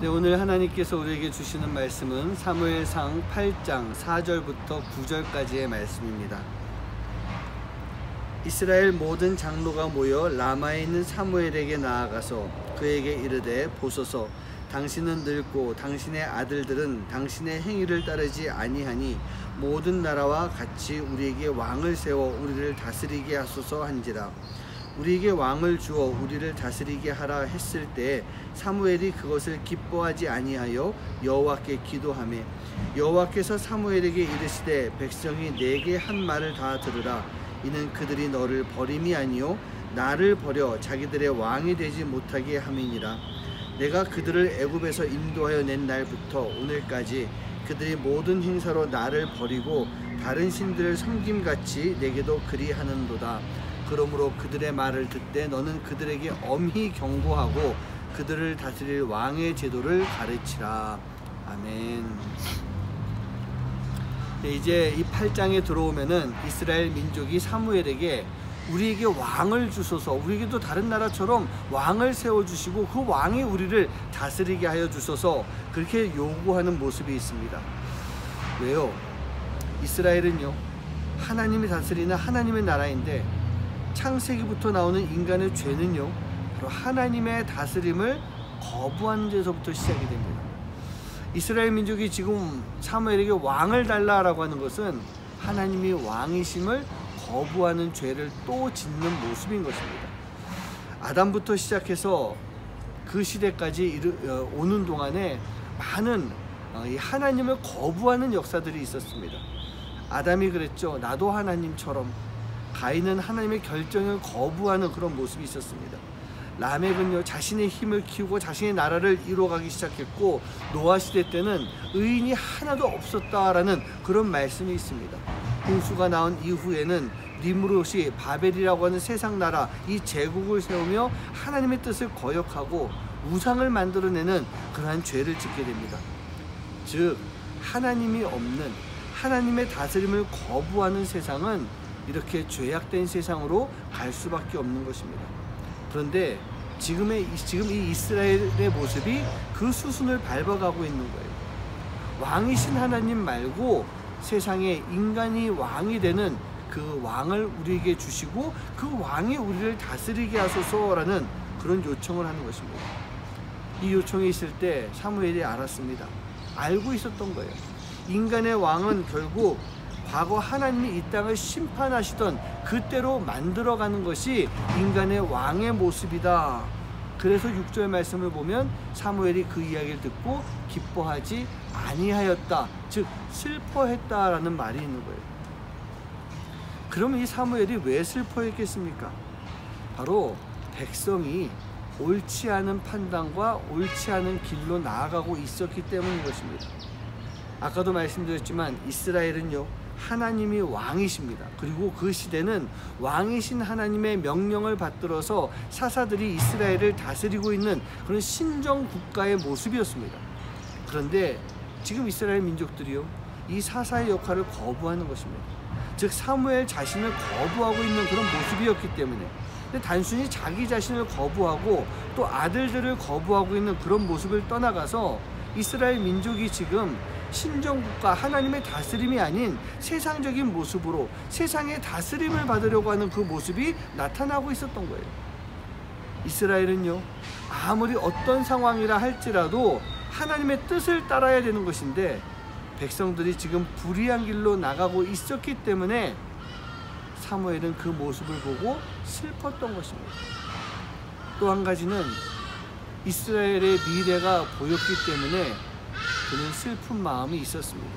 네, 오늘 하나님께서 우리에게 주시는 말씀은 사무엘상 8장 4절부터 9절까지의 말씀입니다. 이스라엘 모든 장로가 모여 라마에 있는 사무엘에게 나아가서 그에게 이르되, 보소서, 당신은 늙고 당신의 아들들은 당신의 행위를 따르지 아니하니 모든 나라와 같이 우리에게 왕을 세워 우리를 다스리게 하소서 한지라. 우리에게 왕을 주어 우리를 다스리게 하라 했을 때 사무엘이 그것을 기뻐하지 아니하여 여호와께 기도하며, 여호와께서 사무엘에게 이르시되, 백성이 내게 한 말을 다 들으라. 이는 그들이 너를 버림이 아니요 나를 버려 자기들의 왕이 되지 못하게 함이니라. 내가 그들을 애굽에서 인도하여 낸 날부터 오늘까지 그들이 모든 행사로 나를 버리고 다른 신들을 섬김같이 내게도 그리하는도다. 그러므로 그들의 말을 듣되 너는 그들에게 엄히 경고하고 그들을 다스릴 왕의 제도를 가르치라. 아멘. 네, 이제 이 8장에 들어오면은 이스라엘 민족이 사무엘에게 우리에게 왕을 주소서, 우리에게도 다른 나라처럼 왕을 세워주시고 그 왕이 우리를 다스리게 하여 주소서, 그렇게 요구하는 모습이 있습니다. 왜요? 이스라엘은요, 하나님이 다스리는 하나님의 나라인데 창세기부터 나오는 인간의 죄는요, 바로 하나님의 다스림을 거부한 데서부터 시작이 됩니다. 이스라엘 민족이 지금 사무엘에게 왕을 달라라고 하는 것은 하나님이 왕이심을 거부하는 죄를 또 짓는 모습인 것입니다. 아담부터 시작해서 그 시대까지 오는 동안에 많은 하나님을 거부하는 역사들이 있었습니다. 아담이 그랬죠. 나도 하나님처럼. 가인은 하나님의 결정을 거부하는 그런 모습이 있었습니다. 라멕은요, 자신의 힘을 키우고 자신의 나라를 이루어가기 시작했고, 노아 시대 때는 의인이 하나도 없었다라는 그런 말씀이 있습니다. 홍수가 나온 이후에는 니므롯이 바벨이라고 하는 세상 나라, 이 제국을 세우며 하나님의 뜻을 거역하고 우상을 만들어내는 그러한 죄를 짓게 됩니다. 즉, 하나님이 없는, 하나님의 다스림을 거부하는 세상은 이렇게 죄악된 세상으로 갈 수밖에 없는 것입니다. 그런데 지금 이 이스라엘의 모습이 그 수순을 밟아가고 있는 거예요. 왕이신 하나님 말고 세상에 인간이 왕이 되는 그 왕을 우리에게 주시고 그 왕이 우리를 다스리게 하소서라는 그런 요청을 하는 것입니다. 이 요청이 있을 때 사무엘이 알았습니다. 알고 있었던 거예요. 인간의 왕은 결국 과거 하나님이 이 땅을 심판하시던 그때로 만들어가는 것이 인간의 왕의 모습이다. 그래서 6절 말씀을 보면 사무엘이 그 이야기를 듣고 기뻐하지 아니하였다, 즉 슬퍼했다라는 말이 있는 거예요. 그럼 이 사무엘이 왜 슬퍼했겠습니까? 바로 백성이 옳지 않은 판단과 옳지 않은 길로 나아가고 있었기 때문인 것입니다. 아까도 말씀드렸지만 이스라엘은요, 하나님이 왕이십니다. 그리고 그 시대는 왕이신 하나님의 명령을 받들어서 사사들이 이스라엘을 다스리고 있는 그런 신정 국가의 모습이었습니다. 그런데 지금 이스라엘 민족들이요, 이 사사의 역할을 거부하는 것입니다. 즉 사무엘 자신을 거부하고 있는 그런 모습이었기 때문에, 근데 단순히 자기 자신을 거부하고 또 아들들을 거부하고 있는 그런 모습을 떠나가서 이스라엘 민족이 지금 신정국가, 하나님의 다스림이 아닌 세상적인 모습으로 세상의 다스림을 받으려고 하는 그 모습이 나타나고 있었던 거예요. 이스라엘은요, 아무리 어떤 상황이라 할지라도 하나님의 뜻을 따라야 되는 것인데 백성들이 지금 불의한 길로 나가고 있었기 때문에 사무엘은 그 모습을 보고 슬펐던 것입니다. 또 한 가지는 이스라엘의 미래가 보였기 때문에 그는 슬픈 마음이 있었습니다.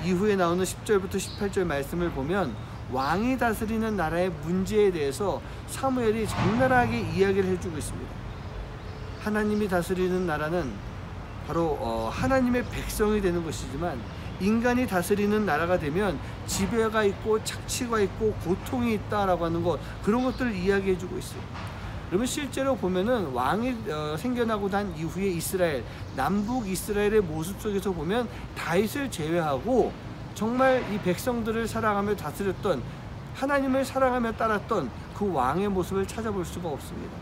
이후에 나오는 10절부터 18절 말씀을 보면 왕이 다스리는 나라의 문제에 대해서 사무엘이 적나라하게 이야기를 해주고 있습니다. 하나님이 다스리는 나라는 바로 하나님의 백성이 되는 것이지만, 인간이 다스리는 나라가 되면 지배가 있고 착취가 있고 고통이 있다라고 하는 것, 그런 것들을 이야기해 주고 있어요. 그러면 실제로 보면은 왕이 생겨나고 난 이후에 이스라엘, 남북 이스라엘의 모습 속에서 보면 다윗을 제외하고 정말 이 백성들을 사랑하며 다스렸던, 하나님을 사랑하며 따랐던 그 왕의 모습을 찾아볼 수가 없습니다.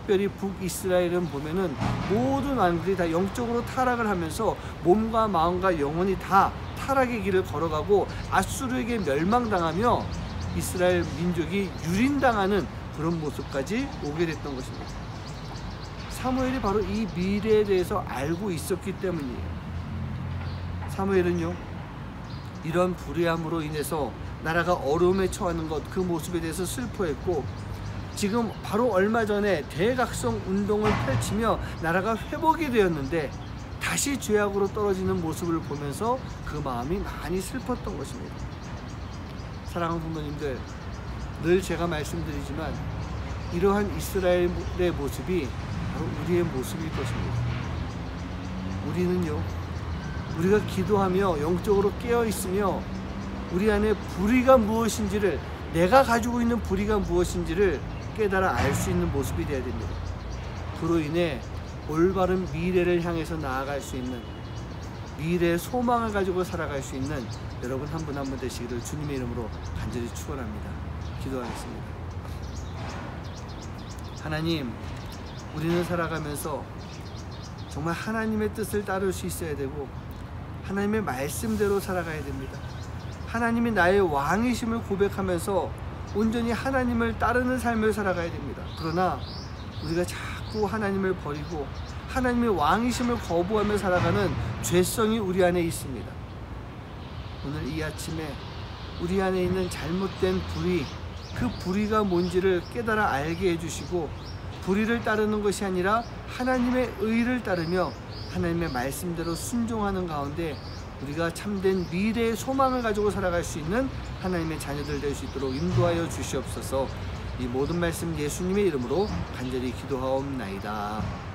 특별히 북이스라엘은 보면은 모든 왕들이 다 영적으로 타락을 하면서 몸과 마음과 영혼이 다 타락의 길을 걸어가고 아수르에게 멸망당하며 이스라엘 민족이 유린당하는 그런 모습까지 오게 됐던 것입니다. 사무엘이 바로 이 미래에 대해서 알고 있었기 때문이에요. 사무엘은요, 이런 불의함으로 인해서 나라가 어려움에 처하는 것, 그 모습에 대해서 슬퍼했고, 지금 바로 얼마 전에 대각성 운동을 펼치며 나라가 회복이 되었는데 다시 죄악으로 떨어지는 모습을 보면서 그 마음이 많이 슬펐던 것입니다. 사랑하는 부모님들, 늘 제가 말씀드리지만 이러한 이스라엘의 모습이 바로 우리의 모습일 것입니다. 우리는요, 우리가 기도하며 영적으로 깨어있으며 우리 안에 불의가 무엇인지를, 내가 가지고 있는 불의가 무엇인지를 깨달아 알 수 있는 모습이 되어야 됩니다. 그로 인해 올바른 미래를 향해서 나아갈 수 있는, 미래의 소망을 가지고 살아갈 수 있는 여러분 한 분 한 분 되시기를 주님의 이름으로 간절히 축원합니다. 기도하겠습니다. 하나님, 우리는 살아가면서 정말 하나님의 뜻을 따를 수 있어야 되고 하나님의 말씀대로 살아가야 됩니다. 하나님이 나의 왕이심을 고백하면서 온전히 하나님을 따르는 삶을 살아가야 됩니다. 그러나 우리가 자꾸 하나님을 버리고 하나님의 왕이심을 거부하며 살아가는 죄성이 우리 안에 있습니다. 오늘 이 아침에 우리 안에 있는 잘못된 불의, 그 불의가 뭔지를 깨달아 알게 해주시고 불의를 따르는 것이 아니라 하나님의 의를 따르며 하나님의 말씀대로 순종하는 가운데 우리가 참된 미래의 소망을 가지고 살아갈 수 있는 하나님의 자녀들 될 수 있도록 인도하여 주시옵소서. 이 모든 말씀 예수님의 이름으로 간절히 기도하옵나이다.